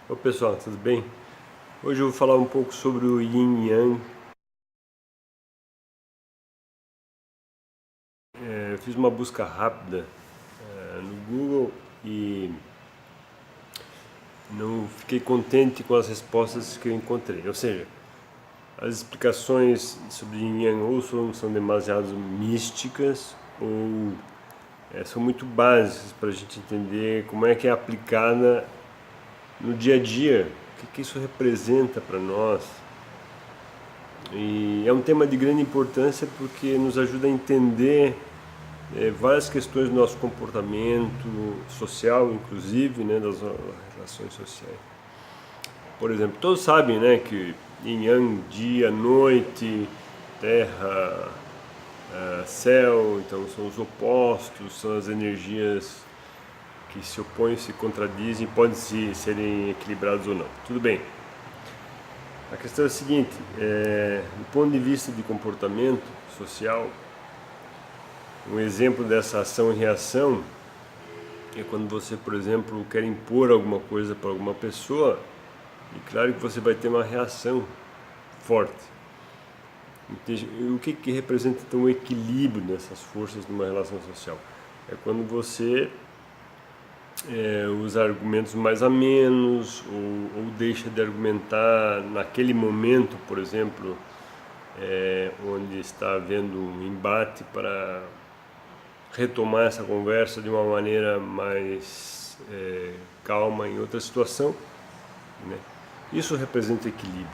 Oi pessoal, tudo bem? Hoje eu vou falar um pouco sobre o Yin e Yang. Eu fiz uma busca rápida no Google e não fiquei contente com as respostas que eu encontrei. Ou seja, as explicações sobre Yin e Yang ou são demasiado místicas ou são muito básicas para a gente entender como é que é aplicada no dia a dia, o que isso representa para nós. E é um tema de grande importância porque nos ajuda a entender várias questões do nosso comportamento social, inclusive, né, das relações sociais. Por exemplo, todos sabem, né, que Yin Yang, dia, noite, terra, céu, então são os opostos, são as energias que se opõem, se contradizem, podem serem equilibrados ou não. Tudo bem. A questão é a seguinte, do ponto de vista de comportamento social, um exemplo dessa ação e reação é quando você, por exemplo, quer impor alguma coisa para alguma pessoa, e claro que você vai ter uma reação forte. O que representa então o equilíbrio dessas forças numa relação social? É quando você usa argumentos mais amenos ou deixa de argumentar naquele momento, por exemplo, onde está havendo um embate, para retomar essa conversa de uma maneira mais calma em outra situação, né? Isso representa equilíbrio.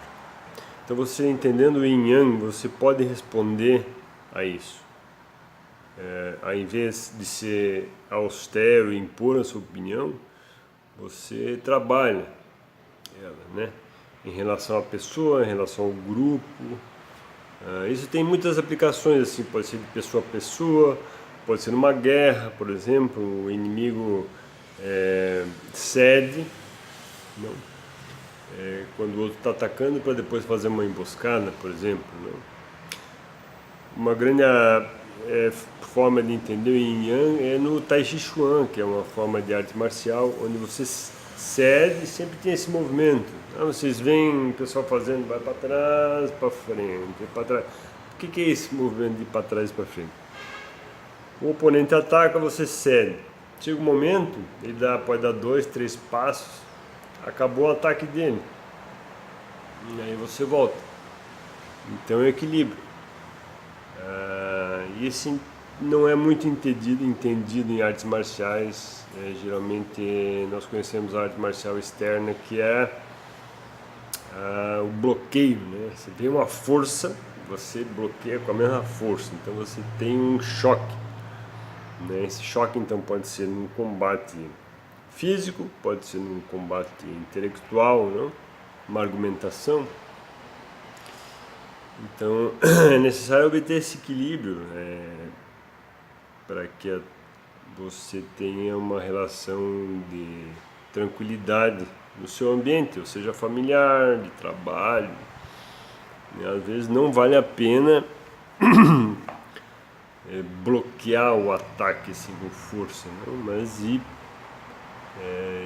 Então, você entendendo o Yin Yang, você pode responder a isso. Ao invés de ser austero e impor a sua opinião, você trabalha ela, né? Em relação à pessoa, em relação ao grupo. Isso tem muitas aplicações, assim, pode ser de pessoa a pessoa, pode ser numa guerra, por exemplo, o inimigo cede, não? Quando o outro está atacando, para depois fazer uma emboscada, por exemplo, não? Uma grande forma de entender o Yin Yang é no Tai Chi Chuan, que é uma forma de arte marcial, onde você cede e sempre tem esse movimento. Vocês veem o pessoal fazendo, vai para trás, para frente, para trás. O que é esse movimento de ir para trás e para frente? O oponente ataca, você cede. Chega um momento, ele pode dar 2, 3 passos, acabou o ataque dele. E aí você volta. Então é equilíbrio. E esse não é muito entendido em artes marciais. Geralmente nós conhecemos a arte marcial externa, que é o bloqueio, né? Você tem uma força, você bloqueia com a mesma força, então você tem um choque, né? Esse choque então pode ser num combate físico, pode ser num combate intelectual, não? Uma argumentação. Então é necessário obter esse equilíbrio para que você tenha uma relação de tranquilidade no seu ambiente, ou seja, familiar, de trabalho. Às vezes não vale a pena bloquear o ataque assim, com força, não? Mas ir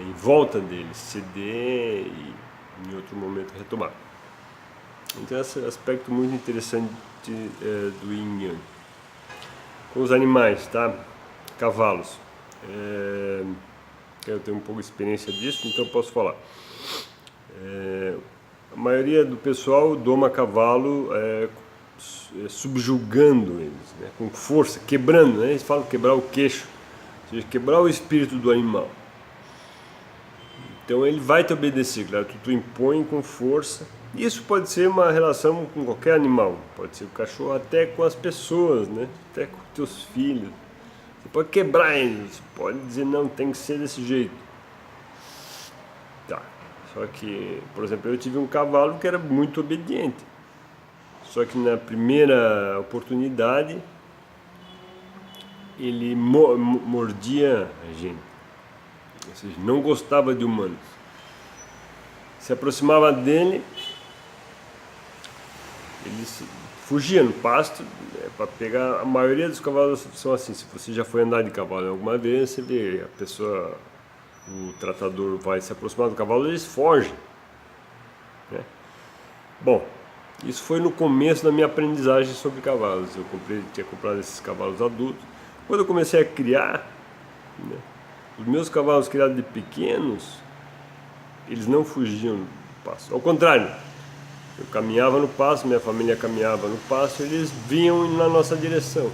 em volta dele, ceder e em outro momento retomar. Então esse é um aspecto muito interessante do Yin Yang. Com os animais, tá? Cavalos. Eu tenho um pouco de experiência disso, então eu posso falar. A maioria do pessoal doma cavalo subjugando eles, né? Com força, quebrando, né? Eles falam quebrar o queixo, ou seja, quebrar o espírito do animal. Então ele vai te obedecer, claro, tu impõe com força. Isso pode ser uma relação com qualquer animal, pode ser o cachorro, até com as pessoas, né? Até com teus filhos. Você pode quebrar eles, pode dizer não, tem que ser desse jeito. Tá. Só que, por exemplo, eu tive um cavalo que era muito obediente. Só que na primeira oportunidade ele mordia a gente. Ou seja, não gostava de humanos. Se aproximava dele, ele fugia no pasto, para pegar. A maioria dos cavalos são assim. Se você já foi andar de cavalo alguma vez, você vê a pessoa o tratador vai se aproximar do cavalo, eles fogem, né? Bom, isso foi no começo da minha aprendizagem sobre cavalos. Eu tinha comprado esses cavalos adultos. Quando eu comecei a criar, né, os meus cavalos criados de pequenos, eles não fugiam do pasto. Ao contrário, eu caminhava no pasto, minha família caminhava no pasto, eles vinham na nossa direção.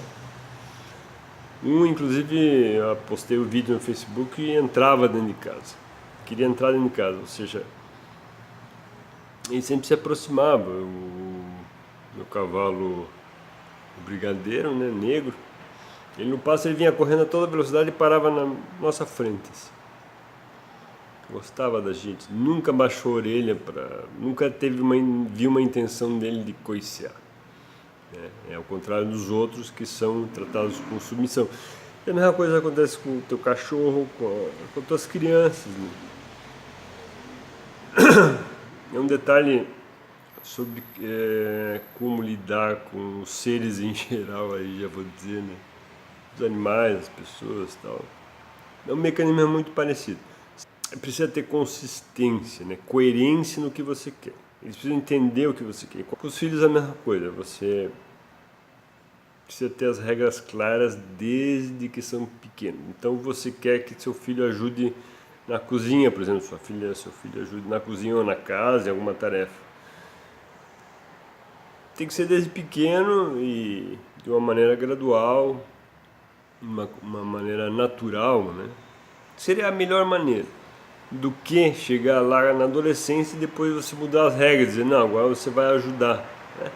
Inclusive, eu postei o vídeo no Facebook e entrava dentro de casa. Queria entrar dentro de casa, ou seja, ele sempre se aproximava. O meu cavalo, o brigadeiro, né, negro, ele no pasto ele vinha correndo a toda velocidade e parava na nossa frente. Assim. Gostava da gente, nunca baixou a orelha, nunca viu uma intenção dele de coicear. É ao contrário dos outros que são tratados com submissão. E a mesma coisa acontece com o teu cachorro, com as tuas crianças. Né? É um detalhe sobre como lidar com os seres em geral, aí já vou dizer, né? Os animais, as pessoas e tal. É um mecanismo muito parecido. Precisa ter consistência, né? Coerência no que você quer. Eles precisam entender o que você quer. Com os filhos é a mesma coisa. Você precisa ter as regras claras desde que são pequenos. Então você quer que seu filho ajude na cozinha, por exemplo, seu filho ajude na cozinha ou na casa, em alguma tarefa. Tem que ser desde pequeno e de uma maneira gradual, uma maneira natural, né? Seria a melhor maneira do que chegar lá na adolescência e depois você mudar as regras, dizer, não, agora você vai ajudar, né?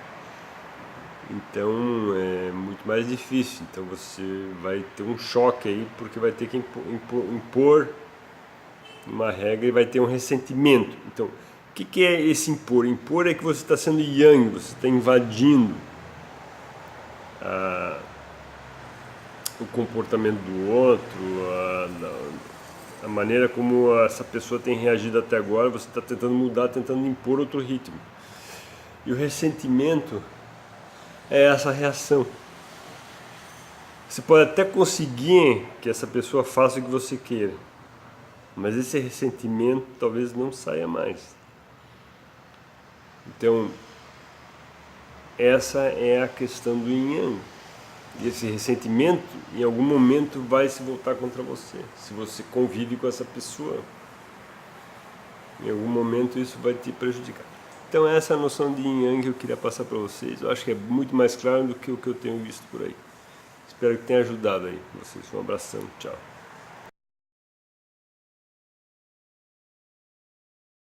Então é muito mais difícil, então você vai ter um choque aí, porque vai ter que impor uma regra e vai ter um ressentimento. Então, o que é esse impor? Impor é que você está sendo yang, você está invadindo o comportamento do outro, a maneira como essa pessoa tem reagido até agora, você está tentando mudar, tentando impor outro ritmo. E o ressentimento é essa reação. Você pode até conseguir que essa pessoa faça o que você queira, mas esse ressentimento talvez não saia mais. Então, essa é a questão do yin yang. E esse ressentimento, em algum momento, vai se voltar contra você. Se você convive com essa pessoa, em algum momento isso vai te prejudicar. Então essa é a noção de yin yang que eu queria passar para vocês. Eu acho que é muito mais claro do que o que eu tenho visto por aí. Espero que tenha ajudado aí vocês. Um abração, tchau.